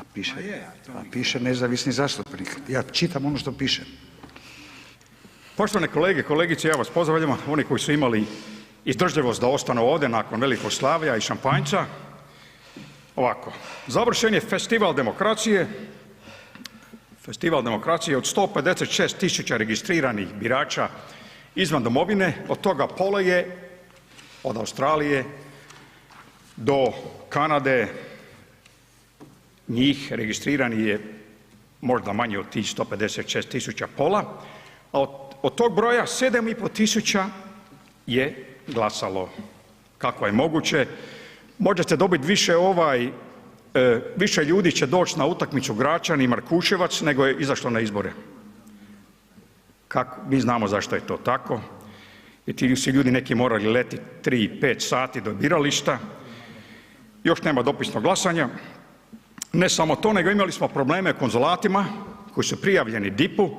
A piše nezavisni zastupnik. Ja čitam ono što piše. Poštovane kolege, kolegice, ja vas pozdravljam, oni koji su imali izdržljivost da ostanu ovdje nakon velikog slavlja i šampanjca. Ovako, završen je Festival demokracije od 156.000 registriranih birača izvan domovine, od toga pola je od Australije do Kanade, njih registrirani je možda manje od tih 156.000, pola, a od tog broja 7.500 je glasalo. Kako je moguće? Možete dobiti više ljudi će doći na utakmicu Gračani i Markuševac nego je izašlo na izbore. Mi znamo zašto je to tako i ti su ljudi neki morali letiti 3-5 sati do birališta, još nema dopisnog glasanja. Ne samo to, nego imali smo probleme u konzulatima koji su prijavljeni DIP-u.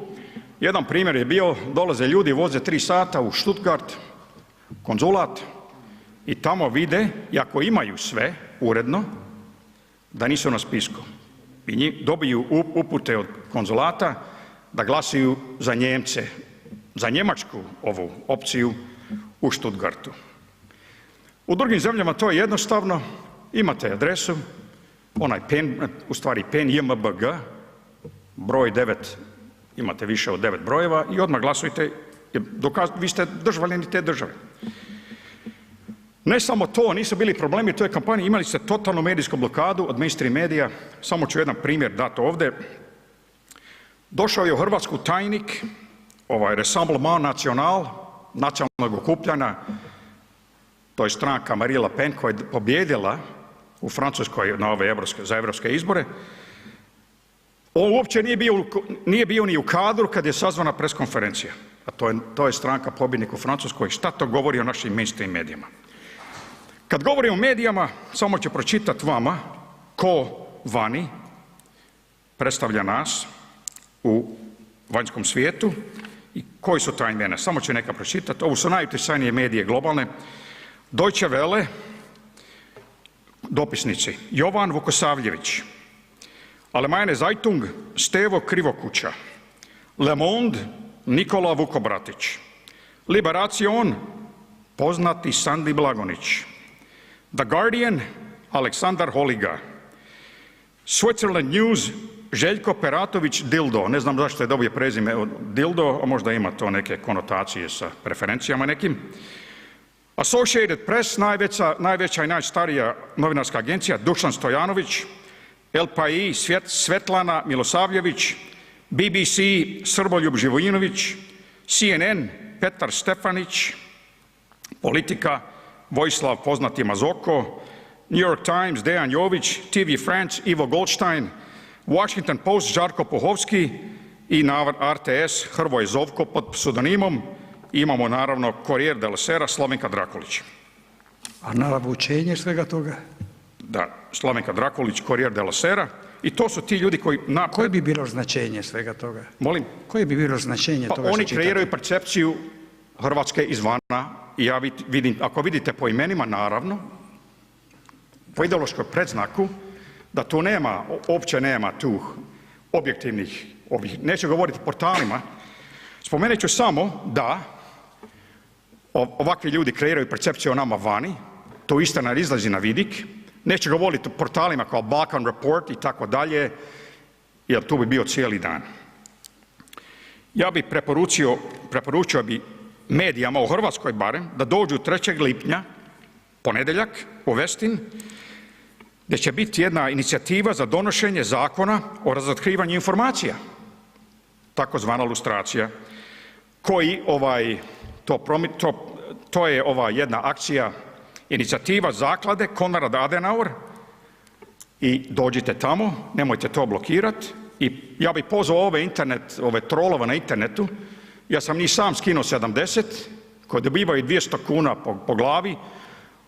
Jedan primjer je bio, dolaze ljudi, voze 3 sata u Stuttgart, konzulat, i tamo vide, iako imaju sve uredno, da nisu na spisku. I dobiju upute od konzulata da glasuju za Nijemce, za njemačku ovu opciju u Stuttgartu. U drugim zemljama to je jednostavno, imate adresu, onaj PIN, u stvari PIN JMBG, broj 9, imate više od 9 brojeva i odmah glasujte, vi ste državljani te države. Ne samo to, nisu bili problemi u toj kampanji, imali ste totalnu medijsku blokadu od mainstream medija, samo ću jedan primjer dati ovdje. Došao je u Hrvatsku tajnik, Rassemblement National, nacionalnog okupljanja, to je stranka Marine Le Pen koja je pobijedila u Francuskoj za europske izbore. On uopće nije bio ni u kadru kad je sazvana pres konferencija, a to je stranka pobjednik u Francuskoj. Šta to govori o našim mainstream medijima? Kad govorim o medijima, samo ću pročitati vama ko vani predstavlja nas u vanjskom svijetu i koji su ta imena. Samo ću neka pročitati. Ovo su najutjecajnije medije globalne. Deutsche Welle, dopisnici, Jovan Vukosavljević, Allgemeine Zeitung, Stevo Krivokuća, Le Monde, Nikola Vukobratić, Liberation, poznati Sandi Blagonić, The Guardian, Aleksandar Holiga, Switzerland News, Željko Peratović Dildo, ne znam zašto je dobio prezime od Dildo, a možda ima to neke konotacije sa preferencijama nekim. Associated Press, najveća i najstarija novinarska agencija, Dušan Stojanović, El Pais, Svetlana Milosavljević, BBC, Srboljub Živojinović, CNN, Petar Stefanić, Politika, Vojislav poznati Mazoko, New York Times, Dejan Jović, TV France, Ivo Goldstein, Washington Post, Žarko Puhovski i RTS, Hrvoje Zovko pod pseudonimom. Imamo naravno Corriere della Sera, Slavenka Drakulić. A naravučenje svega toga? Da, Slavenka Drakulić, Corriere della Sera, i to su ti ljudi koji... Koje bi bilo značenje svega toga? Molim? Koje bi bilo značenje toga što oni čitate? kreiraju percepciju Hrvatske izvana i ja vidim, ako vidite po imenima, naravno, po ideološkom predznaku, da tu nema, uopće nema tu objektivnih, neću govoriti o portalima, spomenut ću samo da ovakvi ljudi kreiraju percepciju o nama vani, to istina izlazi na vidik, neću govoriti o portalima kao Balkan Report i tako dalje, jer tu bi bio cijeli dan. Ja bi preporučio bi medijama u Hrvatskoj barem da dođu 3. lipnja, ponedjeljak, u Westin, gdje će biti jedna inicijativa za donošenje zakona o razotkrivanju informacija, takozvana lustracija, koji to je jedna akcija, inicijativa zaklade Konrad Adenauer i dođite tamo, nemojte to blokirati. I ja bih pozvao ove trolove na internetu, ja sam njih sam skinuo 70 koji dobivaju 200 kuna po glavi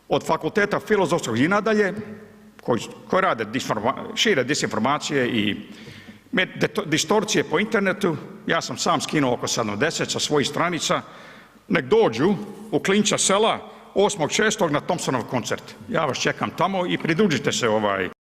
od Fakulteta filozofskog i nadalje, koji rade, šire disinformacije i distorcije po internetu. Ja sam sam skinuo oko 70 sa svojih stranica. Nek dođu u Klinča sela 8.6. na Thompsonov koncert. Ja vas čekam tamo i pridružite se